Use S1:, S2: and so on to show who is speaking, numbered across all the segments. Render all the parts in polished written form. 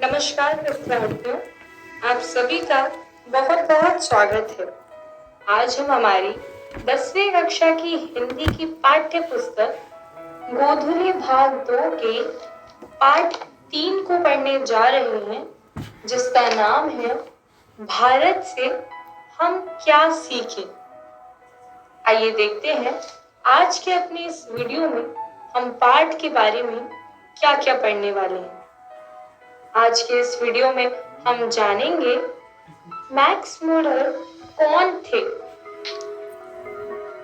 S1: नमस्कार विद्यार्थियों, आप सभी का बहुत बहुत स्वागत है। आज हम हमारी 10वीं कक्षा की हिंदी की पाठ्य पुस्तक गोधुली भाग 2 के पाठ 3 को पढ़ने जा रहे हैं, जिसका नाम है भारत से हम क्या सीखें। आइए देखते हैं आज के अपने इस वीडियो में हम पाठ के बारे में क्या क्या पढ़ने वाले हैं। आज के इस वीडियो में हम जानेंगे मैक्स मुलर कौन थे,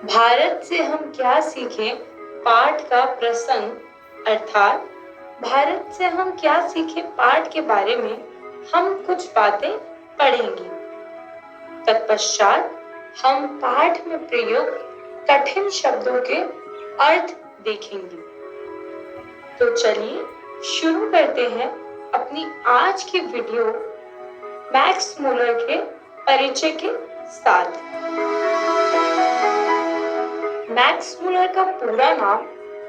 S1: भारत से हम क्या सीखें पाठ का प्रसंग अर्थात भारत से हम क्या सीखें पाठ के बारे में हम कुछ बातें पढ़ेंगे। तत्पश्चात हम पाठ में प्रयुक्त कठिन शब्दों के अर्थ देखेंगे। तो चलिए शुरू करते हैं अपनी आज की वीडियो मैक्स मुलर के परिचय के साथ। मैक्स मुलर का पूरा नाम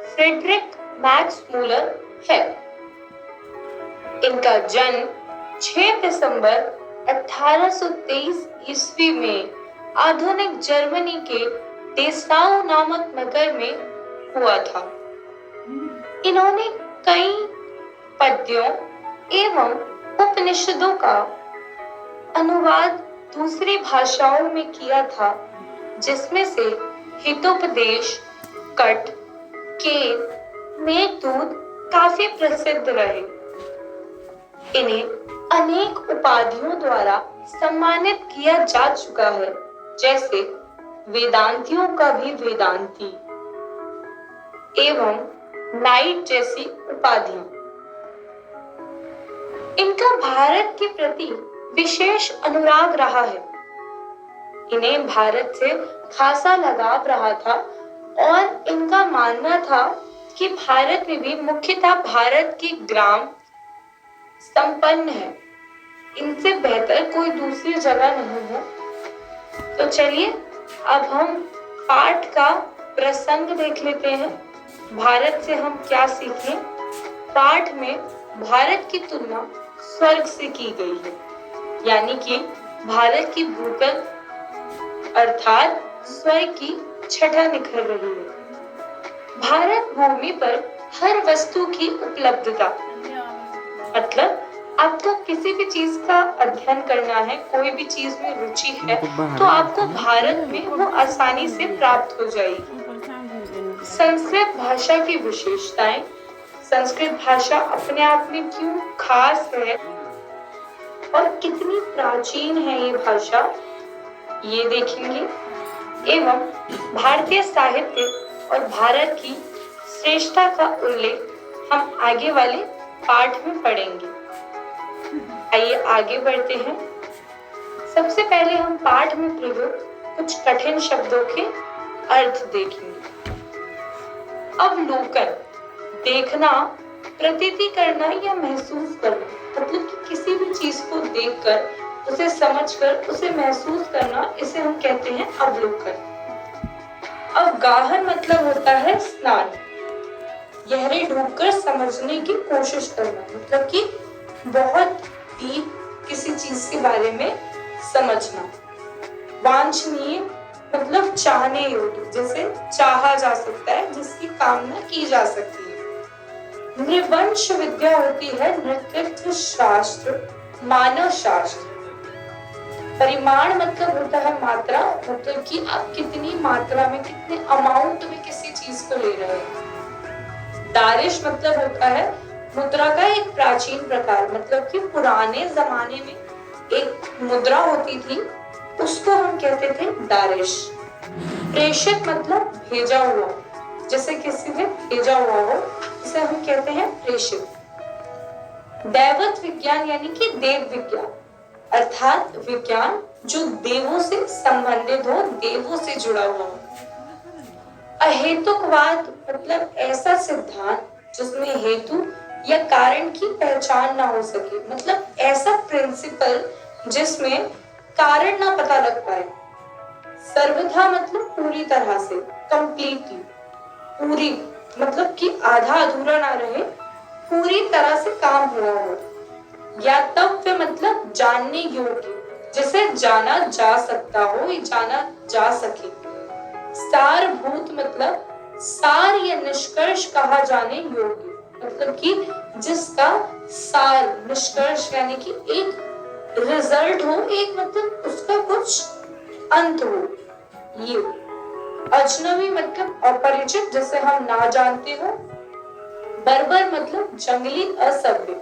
S1: फ्रेडरिक मैक्स मुलर है। इनका जन्म 6 दिसंबर 1823 ईस्वी में आधुनिक जर्मनी के डेसाउ नामक नगर में हुआ था। इन्होंने कई पद्यों एवं उपनिषदों का अनुवाद दूसरी भाषाओं में किया था, जिसमें से हितोपदेश, कट, केन, मेघदूत काफी प्रसिद्ध रहे। इन्हें अनेक उपाधियों द्वारा सम्मानित किया जा चुका है, जैसे वेदांतियों का भी वेदांती एवं नाइट जैसी उपाधियां। इनका भारत के प्रति विशेष अनुराग रहा है। इन्हें भारत से खासा लगाव रहा था और इनका मानना था कि भारत में भी मुख्यतः भारत के ग्राम संपन्न है, इनसे बेहतर कोई दूसरी जगह नहीं है। तो चलिए अब हम पाठ का प्रसंग देख लेते हैं। भारत से हम क्या सीखें। पाठ में भारत की तुलना स्वर्ग से की गई है, यानी कि भारत की भूतल अर्थात स्वर्ग की छटा निखर रही है। भारत भूमि पर हर वस्तु की उपलब्धता, मतलब आपको किसी भी चीज का अध्ययन करना है, कोई भी चीज में रुचि है, तो आपको भारत में वो आसानी से प्राप्त हो जाएगी। संस्कृत भाषा की विशेषताएं। संस्कृत भाषा अपने आप में क्यों खास है और कितनी प्राचीन है ये भाषा, ये देखेंगे। एवं भारतीय साहित्य और भारत की श्रेष्ठता का उल्लेख हम आगे वाले पाठ में पढ़ेंगे। आइए आगे बढ़ते हैं। सबसे पहले हम पाठ में प्रयुक्त कुछ कठिन शब्दों के अर्थ देखेंगे। अवलोकन, देखना, प्रतीति करना या महसूस करना, मतलब कि किसी भी चीज को देखकर, उसे समझकर, उसे महसूस करना, इसे हम कहते हैं अवलोकन। अवगाहन मतलब होता है स्नान, गहरे डूबकर समझने की कोशिश करना, मतलब कि बहुत डीप किसी चीज के बारे में समझना। वांछनीय मतलब चाहने योग्य, जिसे चाहा जा सकता है, जिसकी कामना की जा सकती है। नृवंश विद्या होती है नृत्य शास्त्र, मानव शास्त्र। परिमाण मतलब होता है मात्रा, मतलब कि आप कितनी मात्रा में, कितने अमाउंट में किसी चीज को ले रहे हैं। दारिश मतलब होता है मुद्रा का एक प्राचीन प्रकार, मतलब कि पुराने जमाने में एक मुद्रा होती थी, उसको हम कहते थे दारिश। प्रेषित मतलब भेजा हुआ, जैसे किसी ने भेजा हुआ हो, इसे हम कहते हैं प्रेषित। दैवत विज्ञान यानी कि देव विज्ञान, अर्थात विज्ञान जो देवों से संबंधित हो, देवों से जुड़ा हुआ हो। अहेतुकवाद मतलब ऐसा सिद्धांत जिसमें हेतु या कारण की पहचान ना हो सके, मतलब ऐसा प्रिंसिपल जिसमें कारण ना पता लग पाए। सर्वथा मतलब पूरी तरह से, कंप्लीटली, पूरी मतलब कि आधा अधूरा ना रहे, पूरी तरह से काम हुआ हो। ज्ञातव्य मतलब जानने योग्य, जिसे जाना जा सकता हो या जाना जा सके। सारभूत मतलब सार या निष्कर्ष कहा जाने योग्य, मतलब कि जिसका सार निष्कर्ष यानी कि एक रिजल्ट हो, एक मतलब उसका कुछ अंत हो। ये अजनबी मतलब अपरिचित, जिसे हम ना जानते हो। बर्बर मतलब जंगली असभ्य।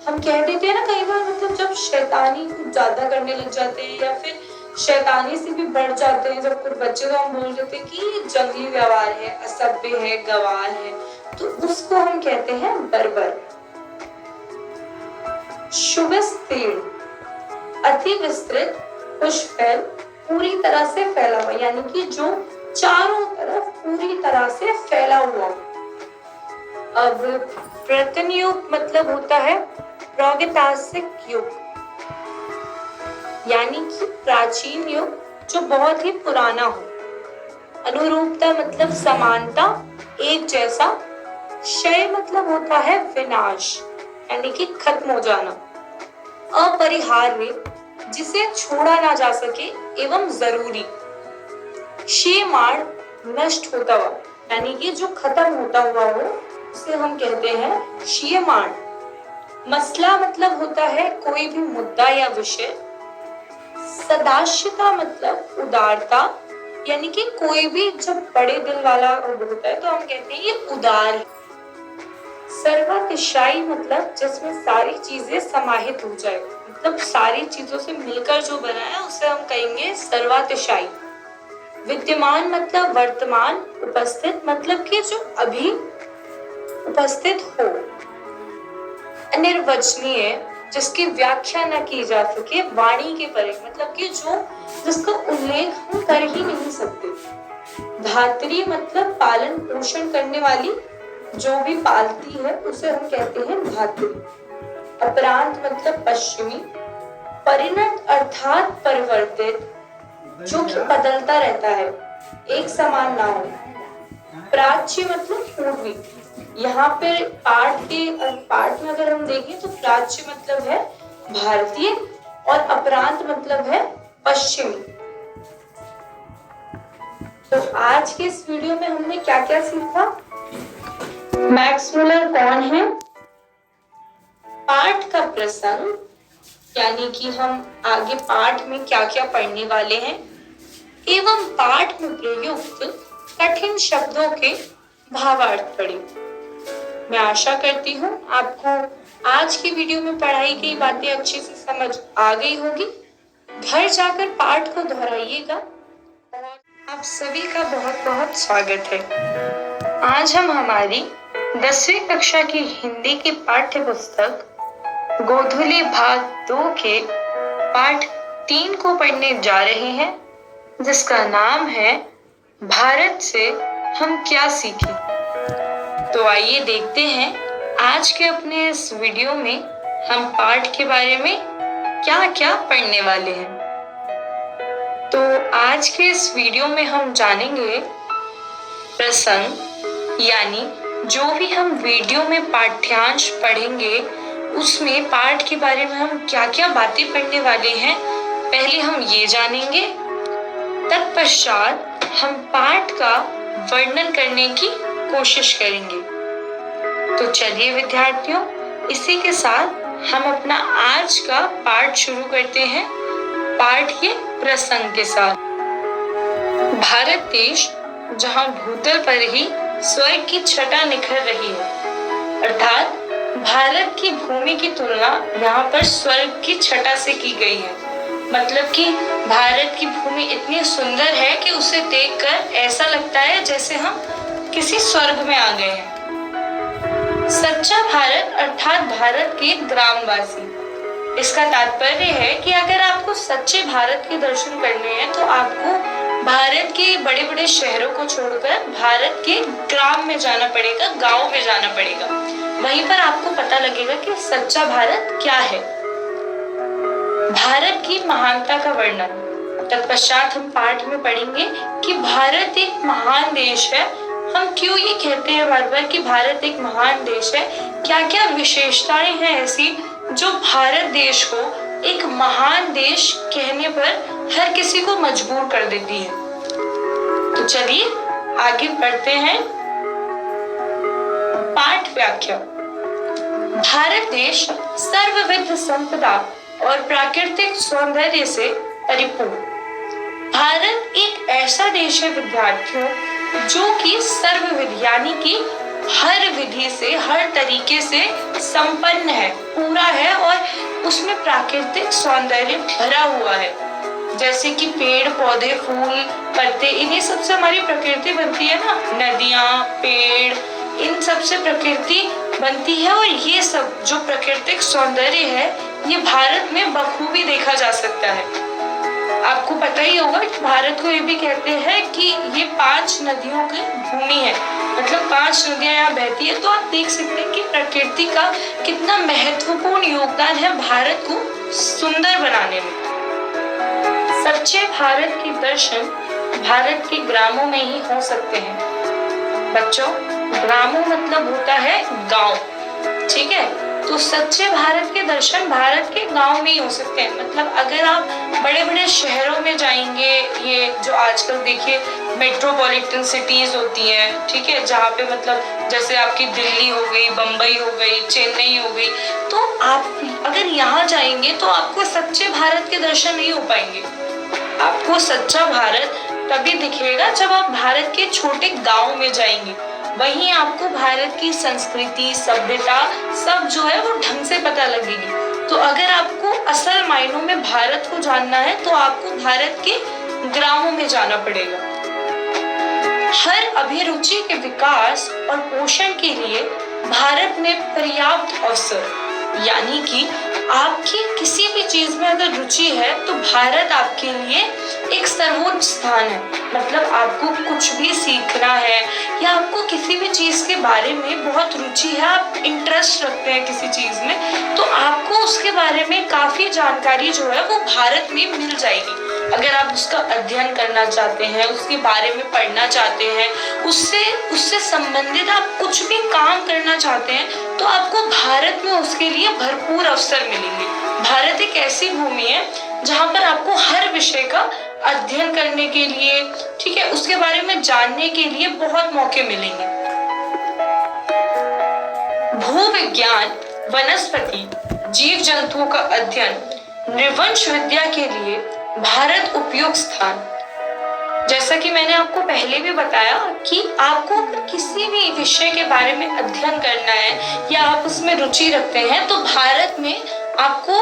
S1: हम कह देते हैं ना कई बार, मतलब जब शैतानी कुछ ज्यादा करने लग जाते हैं या फिर शैतानी से भी बढ़ जाते हैं जब कुछ बच्चे, तो हम बोल देते हैं कि जंगली व्यवहार है, असभ्य है, गवार है, तो उसको हम कहते हैं बर्बर। सुविस्तीर्ण अति विस्तृत, पुष्पैल पूरी तरह से फैला हुआ, यानी कि जो चारों तरफ पूरी तरह से फैला हुआ। अब प्रतन युग मतलब होता है प्रागैतिहासिक युग, यानी कि प्राचीन युग जो बहुत ही पुराना हो। अनुरूपता मतलब समानता, एक जैसा। क्षय मतलब होता है विनाश, यानी कि खत्म हो जाना। अपरिहार्य, जिसे छोड़ा ना जा सके एवं जरूरी। क्षीयमाण नष्ट होता हुआ, यानी कि जो खत्म होता हुआ हो उसे हम कहते हैं क्षीयमाण। मसला मतलब होता है कोई भी मुद्दा या विषय। सदाशिता मतलब उदारता, यानी कि कोई भी जब बड़े दिल वाला होता है तो हम कहते हैं ये उदार है। सर्वातिशायी मतलब जिसमें सारी चीजें समाहित हो जाए, मतलब सारी चीजों से मिलकर जो बना है उसे हम कहेंगे सर्वातिशायी। विद्यमान मतलब वर्तमान, उपस्थित मतलब कि जो अभी उपस्थित हो। अनिर्वचनीय, जिसकी व्याख्या न की जा सके, वाणी के परे, मतलब कि जो जिसका उल्लेख हम कर ही नहीं सकते। धात्री मतलब पालन पोषण करने वाली, जो भी पालती है उसे हम कहते हैं धात्री। अपरांत मतलब पश्चिमी। परिणत अर्थात परिवर्तित, जो कि बदलता रहता है, एक समान ना हो। प्राच्य मतलब पूर्वी। यहाँ पे पाठ में अगर हम देखें तो प्राच्य मतलब है भारतीय और अपरांत मतलब है पश्चिमी। तो आज के इस वीडियो में हमने क्या क्या सीखा? मैक्स मुलर कौन है, पाठ का प्रसंग, यानी कि हम आगे पाठ में क्या क्या पढ़ने वाले हैं, एवं पाठ में प्रयुक्त कठिन शब्दों के भावार्थ पढ़े। मैं आशा करती हूँ आपको आज की वीडियो में पढ़ाई गई बातें अच्छे से समझ आ गई होगी। घर जाकर पाठ को दोहराइएगा और आप सभी का बहुत बहुत स्वागत है। आज हम हमारी 10वीं कक्षा की हिंदी की पाठ्य पुस्तक गोधुली भाग 2 के पाठ 3 को पढ़ने जा रहे हैं, जिसका नाम है भारत से हम क्या सीखें। तो आइए देखते हैं आज के अपने इस वीडियो में हम पाठ के बारे में क्या क्या पढ़ने वाले हैं। तो आज के इस वीडियो में हम जानेंगे प्रसंग, यानी जो भी हम वीडियो में पाठ्यांश पढ़ेंगे उसमें पाठ के बारे में हम क्या क्या बातें पढ़ने वाले हैं, पहले हम ये जानेंगे। तत्पश्चात हम पाठ का वर्णन करने की कोशिश करेंगे। तो चलिए विद्यार्थियों, इसी के साथ हम अपना आज का पाठ शुरू करते हैं, पाठ के प्रसंग के साथ। भारत देश जहां भूतल पर ही स्वर्ग की छटा निखर रही है, अर्थात भारत की भूमि की तुलना यहाँ पर स्वर्ग की छटा से की गई है। मतलब कि भारत की भूमि इतनी सुंदर है कि उसे देखकर ऐसा लगता है जैसे हम किसी स्वर्ग में आ गए हैं। सच्चा भारत अर्थात भारत के ग्रामवासी। इसका तात्पर्य है कि अगर आपको सच्चे भारत के दर्शन करने हैं तो आपको भारत के बड़े बड़े शहरों को छोड़कर भारत के ग्राम में जाना पड़ेगा, गांव में जाना पड़ेगा। वहीं पर आपको पता लगेगा कि सच्चा भारत क्या है। भारत की महानता का वर्णन। तत्पश्चात हम पाठ में पढ़ेंगे कि भारत एक महान देश है। हम क्यों ये कहते हैं बार बार कि भारत एक महान देश है, क्या क्या विशेषताएं हैं ऐसी जो भारत देश को एक महान देश कहने पर हर किसी को मजबूर कर देती है। तो चलिए आगे बढ़ते हैं। पाठ व्याख्या। भारत देश सर्वविध संपदा और प्राकृतिक सौंदर्य से परिपूर्ण। भारत एक ऐसा देश है विद्यार्थियों जो कि सर्वविध यानी कि हर विधि से, हर तरीके से संपन्न है, पूरा है और उसमें प्राकृतिक सौंदर्य भरा हुआ है। जैसे कि पेड़ पौधे, फूल, पत्ते, इन्हीं सबसे हमारी प्रकृति बनती है ना। नदियाँ, पेड़, इन सब से प्रकृति बनती है और ये सब जो प्राकृतिक सौंदर्य है ये भारत में बखूबी देखा जा सकता है। आपको पता ही होगा कि भारत को ये भी कहते हैं कि ये 5 नदियों की भूमि है, मतलब 5 नदियां यहाँ बहती है। तो आप देख सकते हैं कि प्रकृति का कितना महत्वपूर्ण योगदान है भारत को सुंदर बनाने में। सच्चे भारत के दर्शन भारत के ग्रामों में ही हो सकते हैं। बच्चों, ग्रामों मतलब होता है गांव, ठीक है। तो सच्चे भारत के दर्शन भारत के गांव में ही हो सकते हैं। मतलब अगर आप बड़े बड़े शहरों में जाएंगे, ये जो आजकल देखिए मेट्रोपॉलिटन सिटीज होती हैं, ठीक है, जहाँ पे मतलब जैसे आपकी दिल्ली हो गई, बम्बई हो गई, चेन्नई हो गई, तो आप अगर यहाँ जाएंगे तो आपको सच्चे भारत के दर्शन नहीं हो पाएंगे। आपको सच्चा भारत तभी दिखेगा जब आप भारत के छोटे गांव में जाएंगे। वहीं आपको भारत की संस्कृति, सभ्यता सब जो है वो ढंग से पता लगेगी। तो अगर आपको असल मायनों में भारत को जानना है तो आपको भारत के ग्रामों में जाना पड़ेगा। हर अभिरुचि के विकास और पोषण के लिए भारत में पर्याप्त अवसर, यानी कि आपकी किसी भी चीज में अगर रुचि है तो भारत आपके लिए एक सर्वोच्च स्थान है। मतलब आपको कुछ भी सीखना है या आपको किसी भी चीज के बारे में बहुत रुचि है, आप इंटरेस्ट रखते हैं किसी चीज में, तो आपको उसके बारे में काफी जानकारी जो है वो भारत में मिल जाएगी। अगर आप उसका अध्ययन करना चाहते हैं, उसके बारे में पढ़ना चाहते हैं, उससे संबंधित आप कुछ भी काम करना चाहते हैं, तो आपको भारत में उसके लिए भरपूर अवसर मिलेंगे। भारत एक ऐसी भूमि है जहाँ पर आपको हर विषय का अध्ययन करने के लिए, ठीक है, उसके बारे में जानने के लिए बहुत मौके मिलेंगे। भूविज्ञान, वनस्पति, जीव जंतुओं का अध्ययन, नृवंश विद्या के लिए भारत उपयुक्त स्थान। जैसा कि मैंने आपको पहले भी बताया कि आपको अगर किसी भी विषय के बारे में अध्ययन करना है या आप उसमें रुचि रखते हैं तो भारत में आपको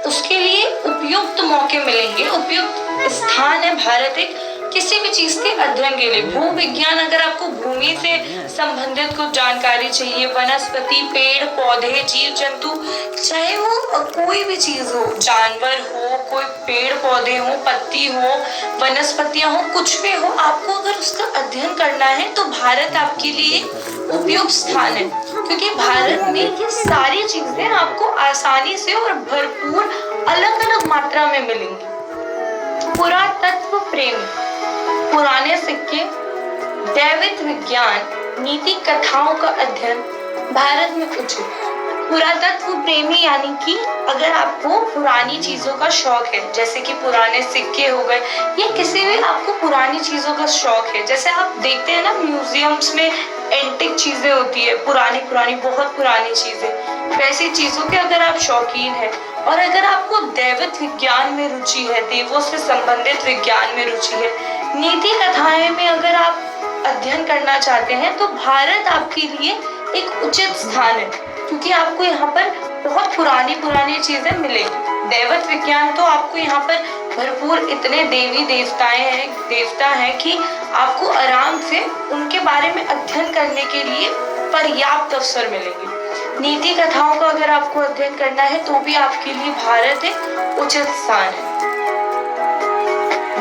S1: उसके लिए उपयुक्त मौके मिलेंगे, उपयुक्त स्थान है भारत एक किसी भी चीज के अध्ययन के लिए। भूविज्ञान, अगर आपको भूमि से संबंधित कुछ जानकारी चाहिए, वनस्पति, पेड़ पौधे, जीव जंतु, चाहे वो कोई भी चीज हो, जानवर हो, कोई पेड़ पौधे हो, पत्ती हो, वनस्पतियां हो, कुछ भी हो, आपको अगर उसका अध्ययन करना है तो भारत आपके लिए उपयुक्त स्थान है। क्योंकि भारत में ये सारी चीजें आपको आसानी से और भरपूर अलग अलग मात्रा में मिलेंगी। पुरातत्व प्रेमी, पुराने सिक्के, दैविक विज्ञान, नीति कथाओं का अध्ययन भारत में उचित। पुरातत्व प्रेमी यानी कि अगर आपको पुरानी चीजों का शौक है, जैसे कि पुराने सिक्के हो गए या किसी भी आपको पुरानी चीजों का शौक है, जैसे आप देखते हैं ना म्यूजियम्स में एंटिक चीजें होती है, पुरानी बहुत पुरानी चीजें, वैसी चीजों के अगर आप शौकीन हैं और अगर आपको दैविक विज्ञान में रुचि है, देवों से संबंधित विज्ञान में रुचि है, नीति कथाएं में अगर आप अध्ययन करना चाहते हैं तो भारत आपके लिए एक उचित स्थान है। क्योंकि आपको यहाँ पर बहुत पुरानी चीजें मिलेगी। दैविक विज्ञान तो आपको यहाँ पर भरपूर इतने देवता हैं कि आपको आराम से उनके बारे में अध्ययन करने के लिए पर्याप्त अवसर मिलेंगे। नीति कथाओं का अगर आपको अध्ययन करना है तो भी आपके लिए भारत एक उचित स्थान है।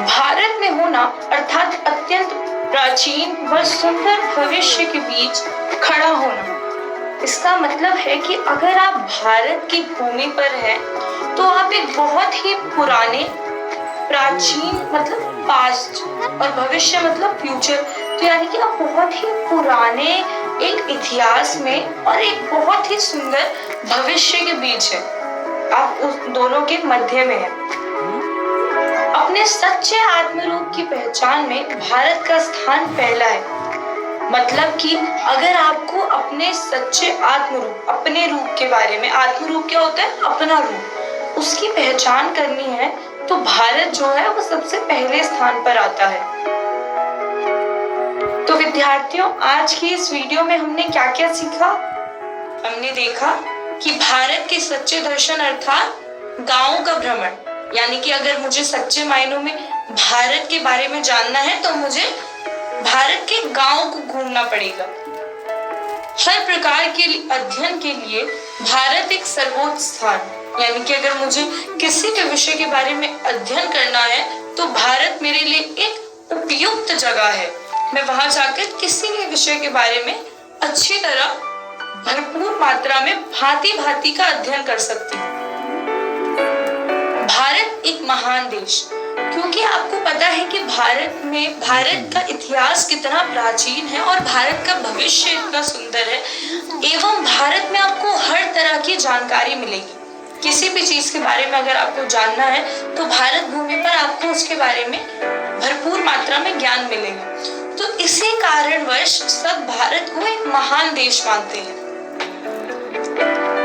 S1: भारत में होना अर्थात अत्यंत प्राचीन व सुंदर भविष्य के बीच खड़ा होना, इसका मतलब है कि अगर आप भारत की भूमि पर हैं तो आप एक बहुत ही पुराने, प्राचीन मतलब पास्ट और भविष्य मतलब फ्यूचर, तो यानी कि आप बहुत ही पुराने एक इतिहास में और एक बहुत ही सुंदर भविष्य के बीच है। आप उस दोनों के मध्य में हैं। अपने सच्चे आत्मरूप की पहचान में भारत का स्थान पहला है। मतलब कि अगर आपको अपने सच्चे आत्मरूप, अपने रूप के बारे में, आत्मरूप क्या होता है? अपना रूप, उसकी पहचान करनी है तो भारत जो है वो सबसे पहले स्थान पर आता है। तो विद्यार्थियों, आज की इस वीडियो में हमने क्या क्या सीखा? हमने देखा कि भारत के सच्चे दर्शन अर्थात गांवों का भ्रमण, यानी कि अगर मुझे सच्चे मायनों में भारत के बारे में जानना है तो मुझे भारत के गांवों को घूमना पड़ेगा। हर प्रकार के अध्ययन के लिए भारत एक सर्वोच्च स्थान, यानी कि अगर मुझे किसी भी विषय के बारे में अध्ययन करना है तो भारत मेरे लिए एक उपयुक्त जगह है। मैं वहां जाकर किसी भी विषय के बारे में अच्छी तरह, भरपूर मात्रा में भांति-भांति का अध्ययन कर सकती हूँ। भारत एक महान देश, क्योंकि आपको पता है कि भारत का इतिहास कितना प्राचीन है और भारत का भविष्य इतना सुंदर है, एवं भारत में आपको हर तरह की जानकारी मिलेगी। किसी भी चीज के बारे में अगर आपको जानना है तो भारत भूमि पर आपको उसके बारे में भरपूर मात्रा में ज्ञान मिलेगा। तो इसी कारणवश सब भारत को एक महान देश मानते हैं।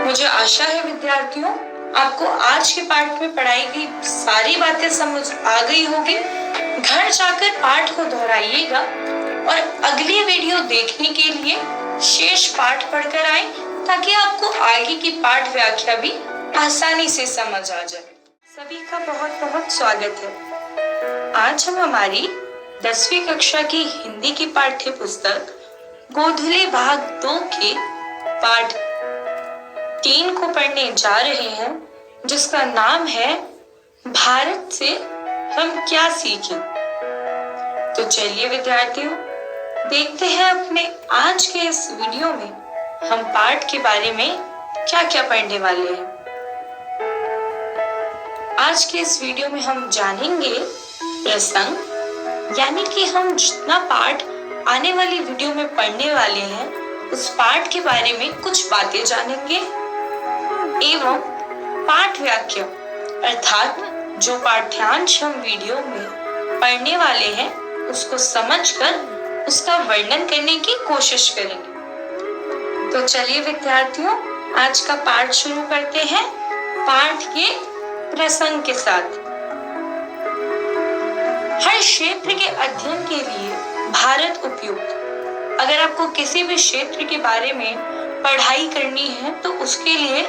S1: मुझे आशा है विद्यार्थियों, आपको आज के पाठ में पढ़ाई गई सारी बातें समझ आ गई होगी। घर जाकर पाठ को दोहराइएगा और अगली वीडियो देखने के लिए शेष पाठ पढ़कर आए, ताकि आपको आगे की पाठ व्याख्या भी आसानी से समझ आ जाए। सभी का बहुत बहुत स्वागत है। आज हम हमारी 10वीं कक्षा की हिंदी की पाठ्य पुस्तक गोधुली भाग 2 के पाठ 3 को पढ़ने जा रहे हैं, जिसका नाम है भारत से हम क्या सीखें। तो चलिए विद्यार्थियों, देखते हैं अपने आज के इस वीडियो में हम पाठ के बारे में क्या क्या पढ़ने वाले हैं। आज के इस वीडियो में हम जानेंगे प्रसंग, यानी कि हम जितना पाठ आने वाली वीडियो में पढ़ने वाले हैं उस पाठ के बारे में कुछ बातें जानेंगे, एवं पाठ व्याख्या अर्थात जो पाठ्यांश हम वीडियो में पढ़ने वाले हैं उसको समझकर उसका वर्णन करने की कोशिश करेंगे। तो चलिए विद्यार्थियों, आज का पाठ शुरू करते हैं पाठ के प्रसंग के साथ। हर क्षेत्र के अध्ययन के लिए भारत उपयुक्त। अगर आपको किसी भी क्षेत्र के बारे में पढ़ाई करनी है तो उसके लिए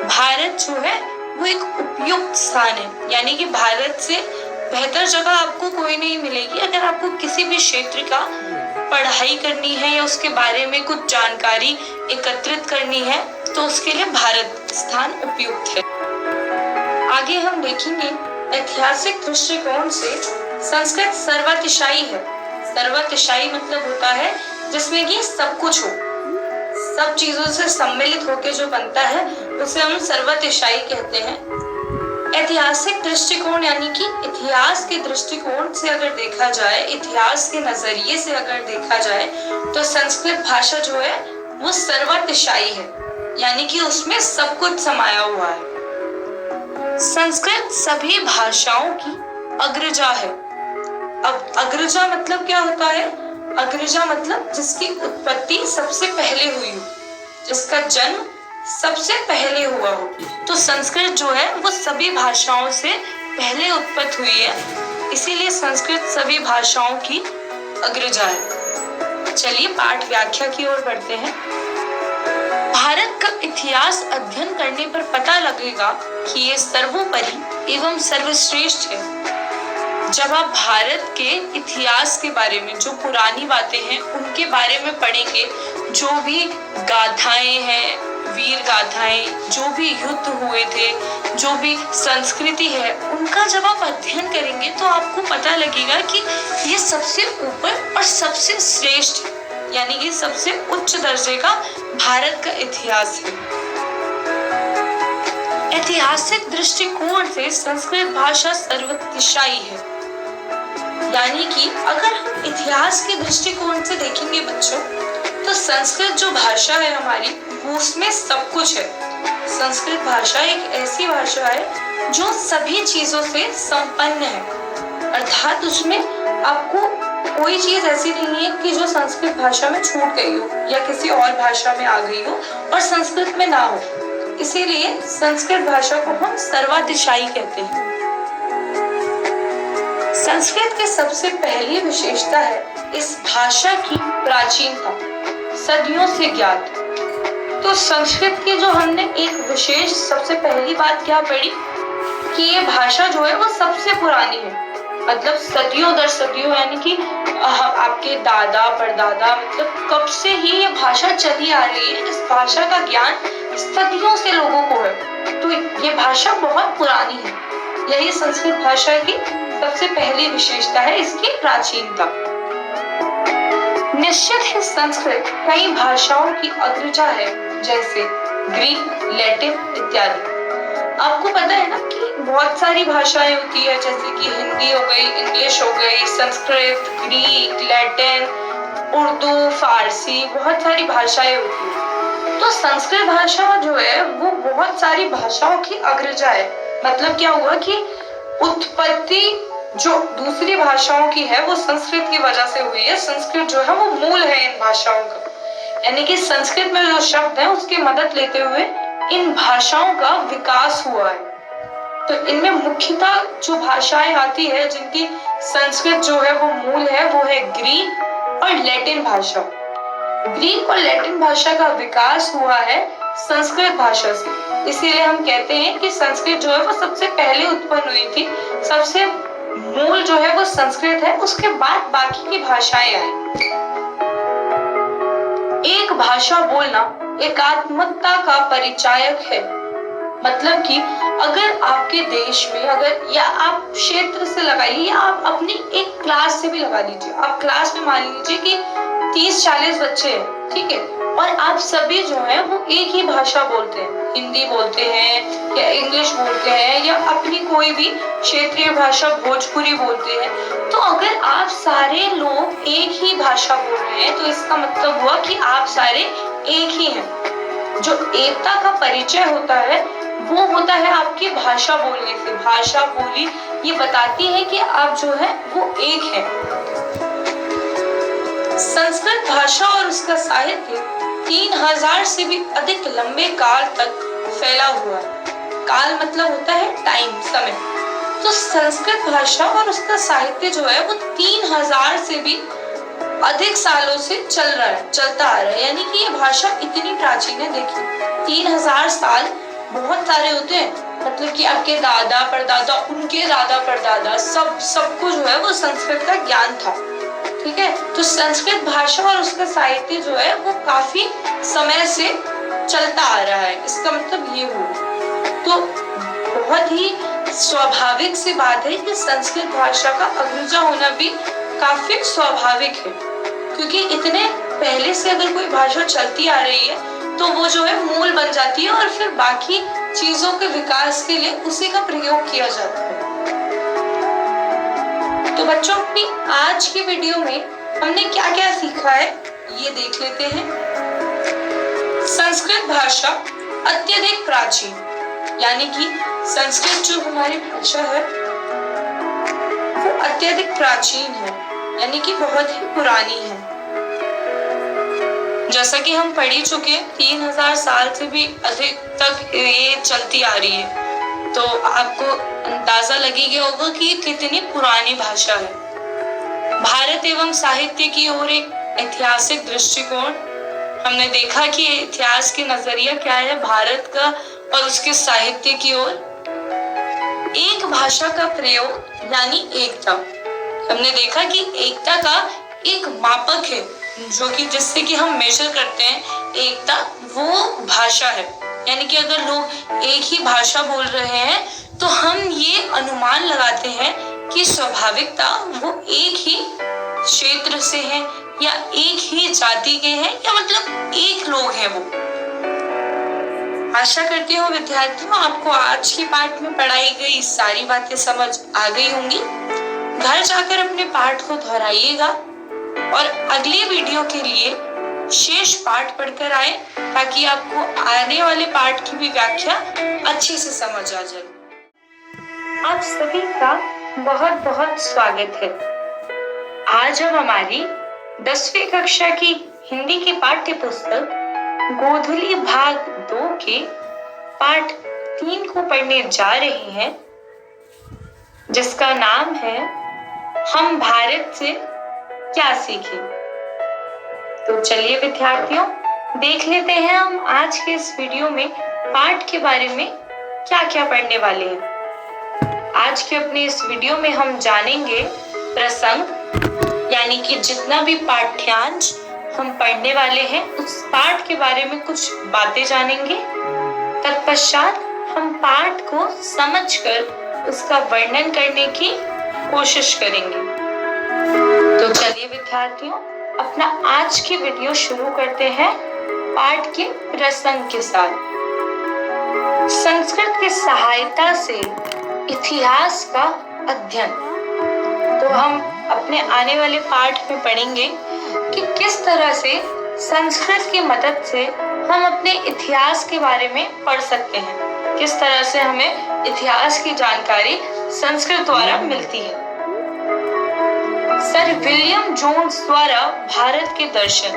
S1: भारत जो है वो एक उपयुक्त स्थान है, यानी कि भारत से बेहतर जगह आपको कोई नहीं मिलेगी। अगर आपको किसी भी क्षेत्र का पढ़ाई करनी है या उसके बारे में कुछ जानकारी एकत्रित करनी है तो उसके लिए भारत स्थान उपयुक्त है। आगे हम देखेंगे ऐतिहासिक दृष्टिकोण से संस्कृत सर्वतिशायी है। सर्वतिशायी मतलब होता है जिसमें कि सब कुछ हो, सब चीजों से सम्मिलित होकर जो बनता है उसे हम सर्वतिशायी कहते हैं। ऐतिहासिक दृष्टिकोण यानी कि इतिहास के दृष्टिकोण से अगर देखा जाए, इतिहास के नजरिए से अगर देखा जाए तो संस्कृत भाषा जो है वो सर्वतिशायी है, यानी कि उसमें सब कुछ समाया हुआ है। संस्कृत सभी भाषाओं की अग्रजा है। अब अग्रजा मतलब क्या होता है? अग्रजा मतलब जिसकी उत्पत्ति सबसे पहले हुई हो, जिसका जन्म सबसे पहले हुआ हो। तो संस्कृत जो है वो सभी भाषाओं से पहले उत्पत्ति हुई है, इसीलिए संस्कृत सभी भाषाओं की अग्रजा है। चलिए पाठ व्याख्या की ओर बढ़ते हैं। भारत का इतिहास अध्ययन करने पर पता लगेगा कि ये सर्वोपरि एवं सर्वश्रेष्ठ है। जब आप भारत के इतिहास के बारे में, जो पुरानी बातें हैं उनके बारे में पढ़ेंगे, जो भी गाथाएं हैं, वीर गाथाएं, जो भी युद्ध हुए थे, जो भी संस्कृति है, उनका जब आप अध्ययन करेंगे तो आपको पता लगेगा कि ये सबसे ऊपर और सबसे श्रेष्ठ, यानी कि सबसे उच्च दर्जे का भारत का इतिहास है। ऐतिहासिक दृष्टिकोण से संस्कृत भाषा सर्वतिशायी है, यानी कि अगर हम इतिहास के दृष्टिकोण से देखेंगे बच्चों, तो संस्कृत जो भाषा है हमारी, वो उसमें सब कुछ है। संस्कृत भाषा एक ऐसी भाषा है जो सभी चीजों से संपन्न है, अर्थात उसमें आपको कोई चीज ऐसी नहीं है कि जो संस्कृत भाषा में छूट गई हो या किसी और भाषा में आ गई हो और संस्कृत में ना हो। इसीलिए संस्कृत भाषा को हम सर्वातिशायी कहते हैं। संस्कृत की सबसे पहली विशेषता है इस भाषा की प्राचीनता, सदियों से ज्ञात। तो संस्कृत की जो हमने एक विशेष सबसे पहली बात क्या पढ़ी कि ये भाषा जो है वो सबसे पुरानी है, मतलब सदियों दर सदियों, यानी कि आपके दादा परदादा मतलब कब से ही ये भाषा चली आ रही है। इस भाषा का ज्ञान सदियों से लोगों को है, तो ये भाषा बहुत पुरानी है। यही संस्कृत भाषा की सबसे पहली विशेषता है, इसकी प्राचीनता। निश्चित ही संस्कृत कई भाषाओं की अग्रजा है, जैसे ग्रीक, लैटिन इत्यादि। आपको पता है ना कि बहुत सारी भाषाएं होती है, जैसे कि हिंदी हो गई, इंग्लिश हो गई, संस्कृत, ग्रीक, लैटिन, उर्दू, फारसी, बहुत सारी भाषाएं होती है। तो संस्कृत भाषा जो है वो बहुत सारी भाषाओं की अग्रजा है। मतलब क्या हुआ कि उत्पत्ति जो दूसरी भाषाओं की है वो संस्कृत की वजह से हुई है। संस्कृत जो है वो मूल है इन भाषाओं का, यानी कि संस्कृत में जो शब्द है उसकी मदद लेते हुए इन भाषाओं का विकास हुआ है। तो इनमें मुख्यतः जो भाषाएं आती है जिनकी संस्कृत जो है वो मूल है, वो है ग्रीक और लैटिन भाषा। ग्रीक और लैटिन भाषा का विकास हुआ है संस्कृत भाषा से, इसीलिए हम कहते हैं कि संस्कृत जो है वो सबसे पहले उत्पन्न हुई थी। सबसे मूल जो है वो संस्कृत है, उसके बाद बाकी की भाषाएं आई। एक भाषा बोलना एकात्मकता का परिचायक है। मतलब कि अगर आपके देश में, अगर या आप क्षेत्र से लगाइए या आप अपनी एक क्लास से भी लगा लीजिए, आप क्लास में मान लीजिए कि 30-40 बच्चे हैं, ठीक है, और आप सभी जो है वो एक ही भाषा बोलते हैं, हिंदी बोलते हैं या इंग्लिश बोलते हैं या अपनी कोई भी क्षेत्रीय भाषा भोजपुरी बोलते हैं। तो अगर आप सारे लोग एक ही भाषा बोल रहे हैं तो इसका मतलब हुआ कि आप सारे एक ही हैं। जो एकता का परिचय होता है वो होता है आपकी भाषा बोलने से। भाषा बोली ये बताती है कि आप जो है वो एक हैं। संस्कृत भाषा और उसका साहित्य 3000 से भी अधिक लंबे काल तक फैला हुआ है। काल मतलब होता है टाइम, समय। तो संस्कृत भाषा और उसका साहित्य जो है वो 3000 से भी अधिक सालों से चलता आ रहा है, यानी कि ये भाषा इतनी प्राचीन है। देखिए 3000 साल बहुत सारे होते हैं, मतलब कि आपके दादा परदादा, उनके दादा परदादा, सबको जो है वो संस्कृत का ज्ञान था, ठीक है। तो संस्कृत भाषा और उसका साहित्य जो है वो काफी समय से चलता आ रहा है, इसका मतलब ये हुआ। तो बहुत ही स्वाभाविक सी बात है कि संस्कृत भाषा का अग्रजा होना भी काफी स्वाभाविक है, क्योंकि इतने पहले से अगर कोई भाषा चलती आ रही है तो वो जो है मूल बन जाती है और फिर बाकी चीजों के विकास के लिए उसी का प्रयोग किया जाता है। तो बच्चों, अपनी आज की वीडियो में हमने क्या क्या सीखा है ये देख लेते हैं। संस्कृत भाषा अत्यधिक प्राचीन, यानी कि संस्कृत जो हमारी भाषा है वो अत्यधिक प्राचीन है, यानी कि बहुत ही पुरानी है। जैसा कि हम पढ़ ही चुके, 3000 साल से भी अधिक तक ये चलती आ रही है, तो आपको अंदाजा लगी गया होगा कि कितनी पुरानी भाषा है। भारत एवं साहित्य की ओर एक ऐतिहासिक दृष्टिकोण, हमने देखा कि इतिहास के नजरिया क्या है भारत का और उसके साहित्य की ओर। एक भाषा का प्रयोग यानी एकता, हमने देखा कि एकता का एक मापक है जो कि जिससे कि हम मेजर करते हैं एकता, वो भाषा है। यानी कि अगर लोग एक ही भाषा बोल रहे हैं तो हम ये अनुमान लगाते हैं कि स्वाभाविकता वो एक ही क्षेत्र से हैं या एक ही जाति के हैं या मतलब एक लोग हैं वो। आशा करती हूँ विद्यार्थियों आपको आज के पाठ में पढ़ाई गई सारी बातें समझ आ गई होंगी। घर जाकर अपने पाठ को दोहराइएगा और अगली वीडियो के लिए शेष पाठ पढ़कर आए ताकि आपको आने वाले पाठ की भी व्याख्या अच्छे से समझ आ जाए। आप सभी का बहुत बहुत स्वागत है। आज हम हमारी 10वीं कक्षा की हिंदी की पाठ्य पुस्तक गोधुली भाग 2 के पाठ 3 को पढ़ने जा रहे हैं, जिसका नाम है हम भारत से क्या सीखें। तो चलिए विद्यार्थियों, देख लेते हैं हम आज के इस वीडियो में पाठ के बारे में क्या क्या पढ़ने वाले हैं। आज के अपने इस वीडियो में हम जानेंगे प्रसंग, यानी कि जितना भी पाठ्यांश हम पढ़ने वाले हैं उस पाठ के बारे में कुछ बातें जानेंगे। तत्पश्चात हम पाठ को समझकर उसका वर्णन करने की कोशिश करेंगे। तो चलिए विद्यार्थियों, अपना आज की वीडियो शुरू करते हैं पाठ के प्रसंग के साथ। संस्कृत की सहायता से इतिहास का अध्ययन। तो हम अपने आने वाले पाठ में पढ़ेंगे कि किस तरह से संस्कृत की मदद से हम अपने इतिहास के बारे में पढ़ सकते हैं, किस तरह से हमें इतिहास की जानकारी संस्कृत द्वारा मिलती है। सर विलियम जोन्स द्वारा भारत के दर्शन।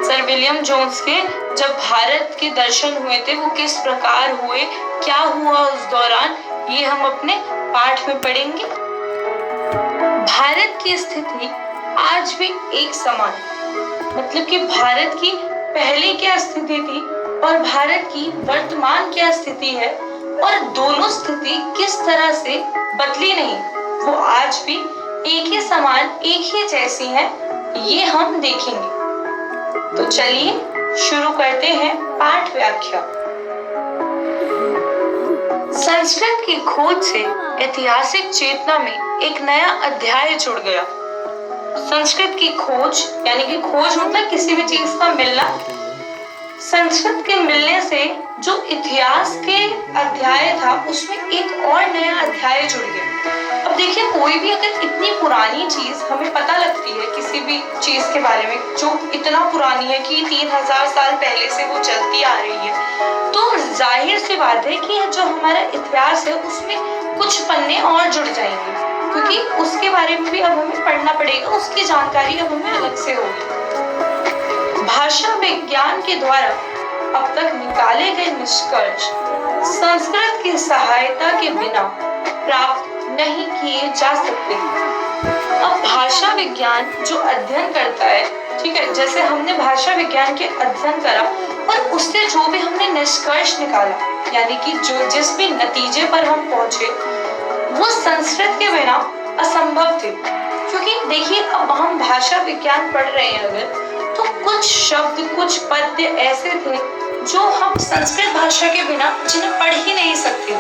S1: सर विलियम जोन्स के जब भारत के दर्शन हुए थे वो किस प्रकार हुए, क्या हुआ उस दौरान, ये हम अपने पाठ में पढ़ेंगे। भारत की स्थिति आज भी एक समान, मतलब कि भारत की पहले क्या स्थिति थी और भारत की वर्तमान क्या स्थिति है, और दोनों स्थिति किस तरह से बदली नहीं, वो आज भी एक ही समान, एक ही जैसी है, ये हम देखेंगे। तो चलिए शुरू करते हैं पाठ व्याख्या। संस्कृत की खोज से ऐतिहासिक चेतना में एक नया अध्याय जुड़ गया। संस्कृत की खोज, यानी कि खोज मतलब किसी भी चीज का मिलना। संस्कृत के मिलने से जो इतिहास के अध्याय था उसमें एक और नया अध्याय जुड़ गया। अब देखिए, कोई भी अगर इतनी पुरानी चीज हमें पता लगती है, किसी भी चीज के बारे में जो इतना पुरानी है कि 3000 साल पहले से वो चलती आ रही है, तो जाहिर सी बात है कि जो हमारा इतिहास है उसमें कुछ पन्ने और जुड़ जाएंगे, क्योंकि उसके बारे में भी अब हमें पढ़ना पड़ेगा, उसकी जानकारी अब हमें अलग से होगी। भाषा विज्ञान के द्वारा अब तक निकाले गए निष्कर्ष संस्कृत की सहायता के बिना प्राप्त नहीं किए जा सकते। अब भाषा विज्ञान जो अध्ययन करता है, ठीक है, जैसे हमने भाषा विज्ञान के अध्ययन करा और उससे जो भी हमने निष्कर्ष निकाला, यानी कि जो जिस भी नतीजे पर हम पहुंचे, वो संस्कृत के बिना असंभव थे। क्योंकि देखिए, अब हम भाषा विज्ञान पढ़ रहे हैं अगर, तो कुछ शब्द, कुछ पद्य ऐसे थे जो हम संस्कृत भाषा के बिना जिन्हें पढ़ ही नहीं सकते।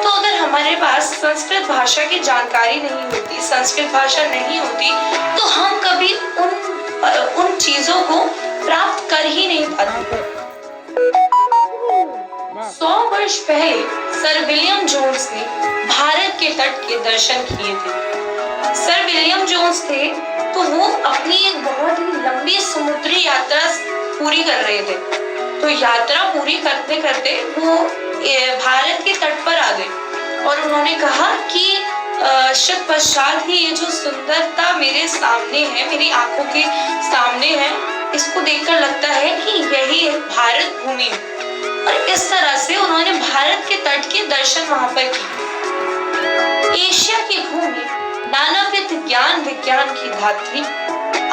S1: तो अगर हमारे पास संस्कृत भाषा की जानकारी नहीं होती, संस्कृत भाषा नहीं होती, तो हम कभी उन चीजों को प्राप्त कर ही नहीं पाते। 100 वर्ष पहले सर विलियम जोन्स ने भारत के तट के दर्शन किए थे। सर विलियम जोन्स थे तो वो अपनी एक बहुत ही लंबी समुद्री यात्रा पूरी कर रहे थे। तो यात्रा पूरी करते करते वो भारत के तट पर आ गए और उन्होंने कहा कि शत पश्चात ही ये जो सुंदरता मेरे सामने है, मेरी आंखों के सामने है, इसको देखकर लगता है कि यही है भारत भूमि। और इस तरह से उन्होंने भारत के तट के दर्शन वहां पर किए। एशिया की भूमि नानाविध ज्ञान विज्ञान की धात्री,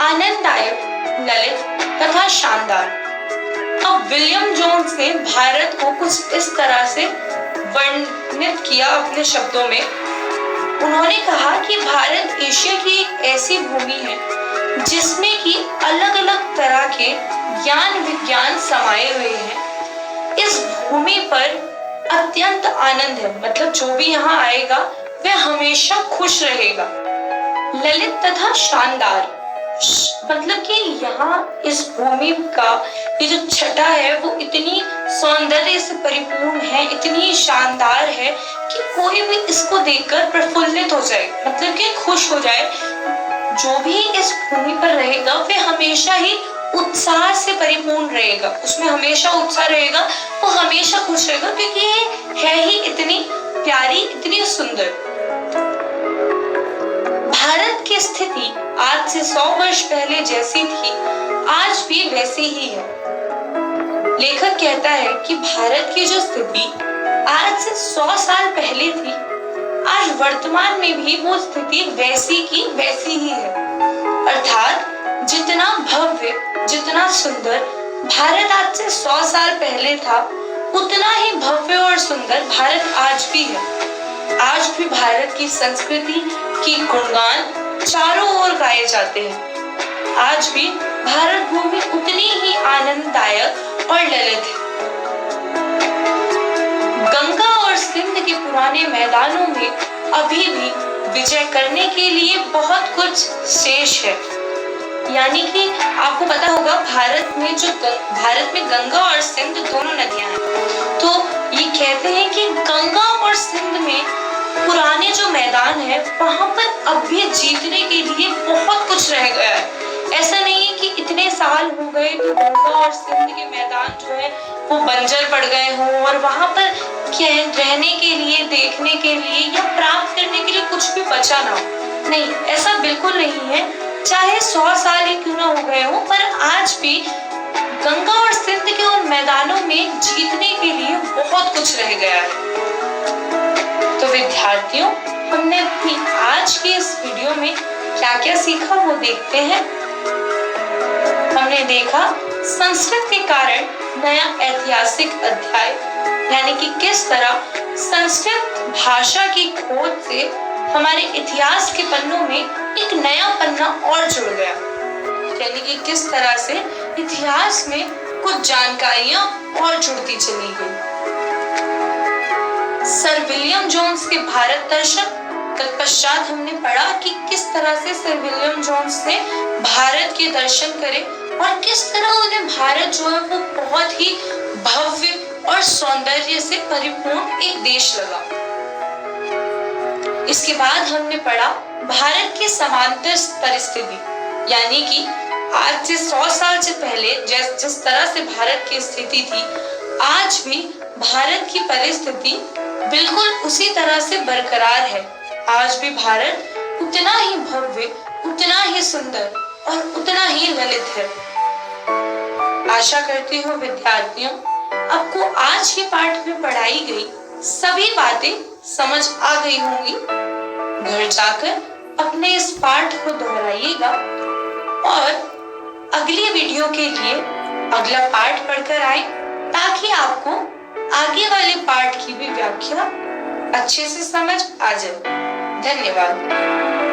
S1: आनंददायक, ललित तथा शानदार। अब विलियम जोन्स ने भारत को कुछ इस तरह से वर्णित किया अपने शब्दों में। उन्होंने कहा कि भारत एशिया की एक ऐसी भूमि है जिसमें कि अलग अलग तरह के ज्ञान विज्ञान समाये हुए हैं। इस भूमि पर अत्यंत आनंद है, मतलब जो भी यहाँ आएगा वह हमेशा खुश रहेगा। ललित तथा शानदार, मतलब कि यहाँ इस भूमि का ये जो छटा है वो इतनी सौंदर्य से परिपूर्ण है, इतनी शानदार है कि कोई भी इसको देखकर प्रफुल्लित हो जाए, मतलब कि खुश हो जाए। जो भी इस भूमि पर रहेगा वह हमेशा ही उत्साह से परिपूर्ण रहेगा, उसमें हमेशा उत्साह रहेगा, वो हमेशा खुश रहेगा, क्योंकि ये है ही इतनी प्यारी, इतनी सुंदर। भारत की स्थिति आज से 100 वर्ष पहले जैसी थी, आज भी वैसी ही है। लेखक कहता है कि भारत की जो स्थिति आज से 100 साल पहले थी, आज वर्तमान में भी वो स्थिति वैसी की वैसी ही है। अर्थात जितना भव्य, जितना सुंदर भारत आज से 100 साल पहले था, उतना ही भव्य और सुंदर भारत आज भी है। आज भी भारत की संस्कृति की गुणगान चारों ओर गाए जाते हैं। आज भी भारत भूमि उतनी ही आनंददायक और ललित है। गंगा और सिंध के पुराने मैदानों में अभी भी विजय करने के लिए बहुत कुछ शेष है। यानी कि आपको पता होगा भारत में गंगा और सिंध दोनों नदियां हैं। तो ये कहते हैं कि गंगा और सिंध में पुराने जो मैदान है, वहां पर अब भी जीतने के लिए बहुत कुछ रह गया है। ऐसा नहीं है कि इतने साल हो गए तो गंगा और सिंध के मैदान जो है वो बंजर पड़ गए हों और वहां पर रहने के लिए, देखने के लिए या प्राप्त करने के लिए कुछ भी बचा ना हो। नहीं, ऐसा बिल्कुल नहीं है। चाहे 100 साल ही क्यों ना हो गए हो, पर आज भी गंगा और सिंध के उन मैदानों में जीतने के लिए बहुत कुछ रह गया है। तो विद्यार्थियों, हमने भी आज के इस वीडियो में क्या क्या सीखा वो देखते हैं। हमने देखा संस्कृत के कारण नया ऐतिहासिक अध्याय, यानी कि किस तरह संस्कृत भाषा की खोज से हमारे इतिहास के पन्नों में एक नया पन्ना और जुड़ गया। यानी कि किस तरह से इतिहास में कुछ जानकारियां और जुड़ती चली गई। सर विलियम जोन्स के भारत दर्शन, तत्पश्चात हमने पढ़ा कि किस तरह से सर विलियम जोन्स ने भारत के दर्शन करे और किस तरह उन्हें भारत जो है वो बहुत ही भव्य और सौंदर्य से परिपूर्ण एक देश लगा। इसके बाद हमने पढ़ा भारत की समांतर परिस्थिति, यानी कि आज से 100 साल से पहले जिस तरह से भारत की स्थिति थी, आज भी भारत की परिस्थिति बिल्कुल उसी तरह से बरकरार है। आज भी भारत उतना ही भव्य, उतना ही सुंदर और उतना ही ललित है। आशा करती हूँ विद्यार्थियों, आपको आज के पाठ में पढ़ाई गई सभी बातें समझ आ गई होंगी। घर जाकर अपने इस पाठ को दोहराइएगा और अगली वीडियो के लिए अगला पाठ पढ़कर आए, ताकि आपको आगे वाले पाठ की भी व्याख्या अच्छे से समझ आ जाए। धन्यवाद।